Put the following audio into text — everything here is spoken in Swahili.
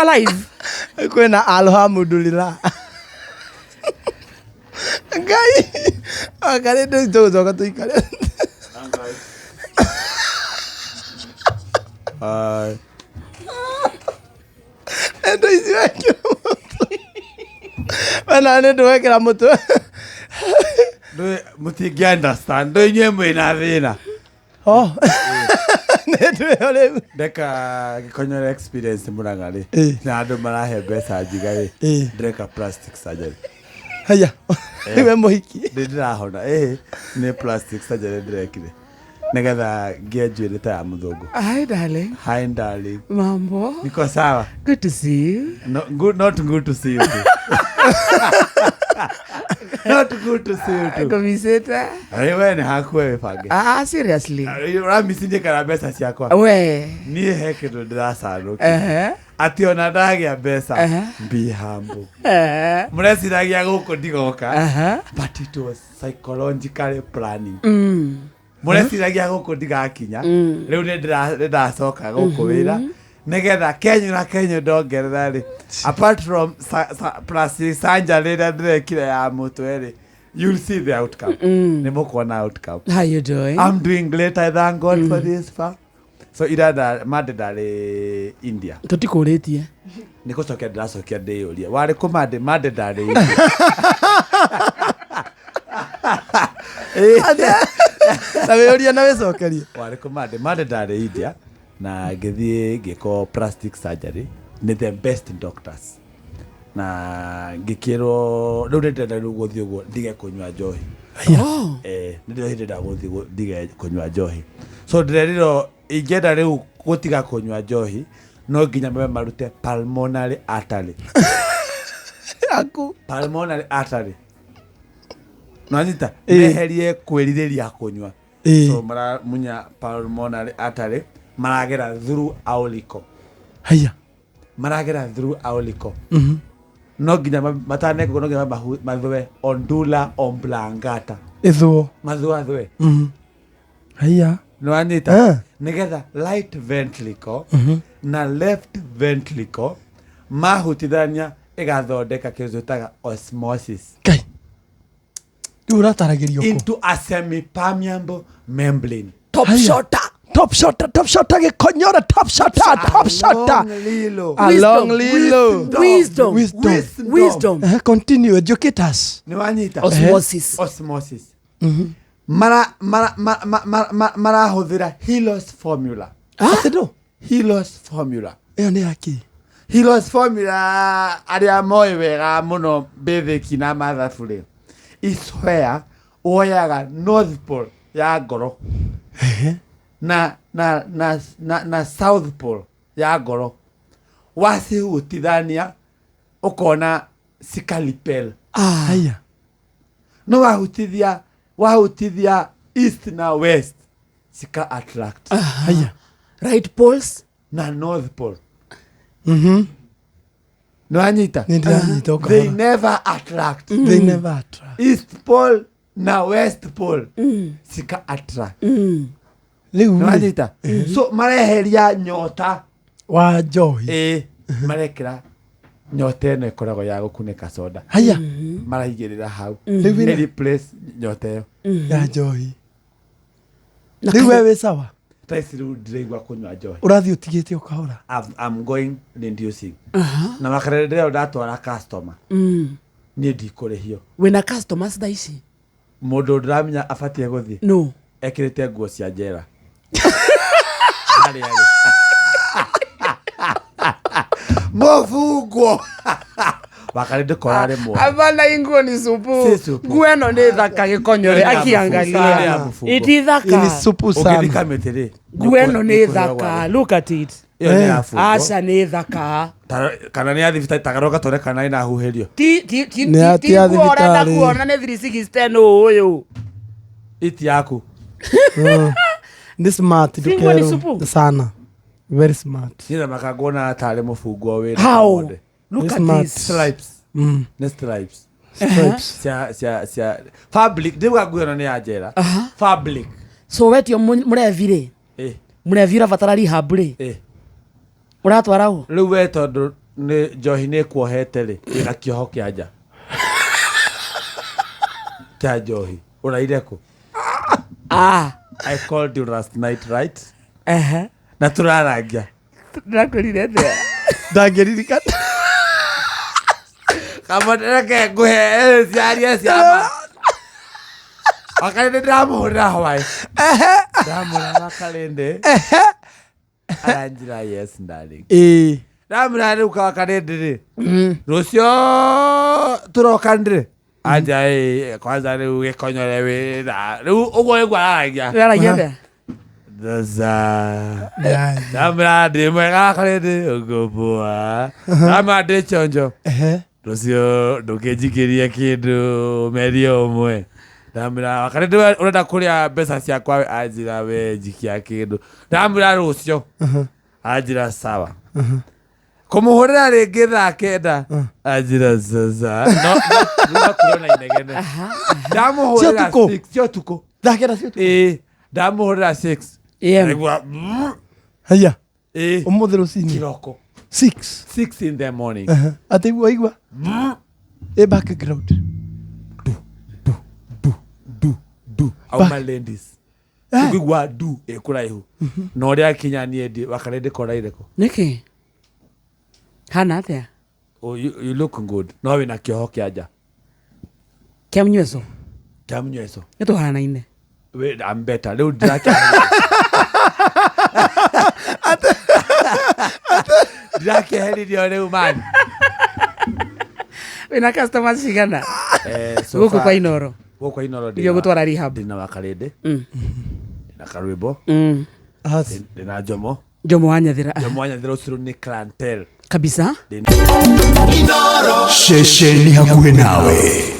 alive. Kwena alhamdulillah. Ngai. Akale ndo zoka tuikale. Endo isiweke. Bana ndo wekera moto. Do mutingi understand. Do nyemwe na thina. Oh. Nedo ole. Deka gikonyora experience murangari. Na andu marahe mbeca njigai. Ndreka plastic surgery. Haya. Iwe mohiki. Ndirahona ni plastic surgery ndrekire. Negatha ngienjuire ta ya muthungu. Hi darling. Hi darling. Mambo. Niko sawa. Good to see you. No, not good to see you too. Not good to see you too. Komiseta. Wewe ni hakwe fange. Seriously. Uramisinde kana mbeca ciakwa. We. Ni heke ndo ndiracaruka. Ati ona ndagia mbeca be humble. Mureciragia guku ndigoka. But it was psychologically planning. Mureciragia guku ndigakinya. Riu ni ndiracoka guku wira. Negetha Kenya ndongerera ri. Apart from plastic surgery ndrekire ya mutwe, you'll see the outcome. Ni mukuona outcome. How you doing? I'm doing great. I thank God for this far. So irada madedare India. Tutikuretie. Niko cokia ndiracokia ndiyuria. Wari ku madedare India. Na weoria na wecokerie. Wari ku madedare India. Na ngithie ngiko plastic surgery ni the best doctors. Na ngikiro riu ndenda guthie uguo ndige kunywa njohi. Ndio ndenda guthie ndige kunywa njohi. So ndireriro ingenda riu gutiga kunywa njohi no nginya marute pulmonary artery. Pulmonary artery. Nanyita meherie kwiriria kunywa. So mara munya pulmonary artery maragera through auricle. Haya. Maragera through auricle. No nginya matane ko no nginya mathwe ondula oblongata. Etho. Mathwa thwe. Haya. No anyita. Nigetha right ventricle na left ventricle mahutithania igathondeka kizutaga osmosis. Kai. Urataragirio ko. Into a semi-permeable membrane. Top shotter. Top shotter gekonyora top shotter. Long lilo. Wisdom. Continue, educate us. Ni wanyita. Osmosis. Mara huthira Hill's formula. Atido. Hill's formula. Eyo ni aki. Hill's formula aria moi wega muno basic na mathabu is where oyaga North Pole ya ngoro. Na South Pole ya ngoro. Wasi utithania ukona sikalipel. Haya. No wahutithia east na west sika attract. Haya. Right poles na North Pole. No anyita. They never attract. East Pole na West Pole sika attract. No anyita. So mareheria nyota wa njohi. Marekera nyota eno ikoragwo ya gukuneka soda. Haya. Marahigirira hau. Any place nyota yo ya njohi. Riu wewe sawa? Taisiru ndiregwa kunywa njohi. Urathi utigite ukahora. I'm going reducing. Na makarere ndatwara customer. Ni ndikurihio. Wena customers daici. Mundu ndramenya afatie guthie. No. Ekirite nguo cia njera. Ali. Mofungwo. Bakarinde korare mo. Abana inguo ni supu. Ngueno ni thaka gikonyore akiangalia. Iti thaka. Ni supu sana. Ukirika metere. Ngueno ni thaka. Look at it. Acha ni thaka. Kana ni athibita tagaroka tore kana ina huherio. Ti kuona kuona ni 360 uyu. Iti yaku. Ni smart dukero sana. Very smart. Nina makagona atale mufungwo wira. How? Look at these stripes. Stripes. Fabric. Ndibuga nguo ni ajera. Fabric. So wetio murevire. Murevira vatara rehab ri. Uratwara u. Riu we tondu nĩ njohi nĩ kuohete rĩ ĩna kĩoho kĩa nja kĩa njohi ũraire kũ? I called you last night, right? Na tũrarangia ndakwĩrire ndĩa ndangĩririkana kama ndĩreke ngũhe ciaria ciama Wakalende ndamũhũrĩra hwaĩ ndamũhũrĩra Wakalende aranjĩra yes darling ndamũhũrĩra rĩu Wakalende rĩ rũcio tũroka ndĩ anja kwanza rĩu gĩkonyore wĩra rĩu ũguo nĩguo araragia ndĩa ndamũhũrĩra ndĩ mwega Wakalende ũgũbũa ndamũhũrĩra ndĩ chonjo rũcio ndũkĩnjikĩrie kĩndũ meri ũmwe ndamwĩra Wakalende ũrenda kũrĩa mbeca ciakwa anjĩra we njikia kĩndũ ndamwĩra rũcio anjĩra sawa kũmũhũrĩra rĩngĩ thaa kenda anjĩra sasa no kurona inegene ndamũhũrĩra 6 cio tukũ thaa kenda cio tukũ ndamũhũrĩra 6 haya ũmũthĩ rũcinĩ kĩroko 6 in the morning atĩ waigua background auma ladies kugwa du ekuraihu na ũrĩa akinyanie ndi Wakalende koraire ko nĩkĩ hana atĩa you look good no wĩna kĩoho kĩa nja kĩa mũnyweco nĩ tũhanaine I'm better rĩu ndirakĩheririo rĩu man wĩna customers cigana gũkũ kwa Inoro irio gũtwara rehab ndĩna Wakalende ndĩna Karwĩmbo ndĩna Njomo Wanyathĩra ũcirũ nĩ clientele kabisa Sheshe ni hakuhe nawe.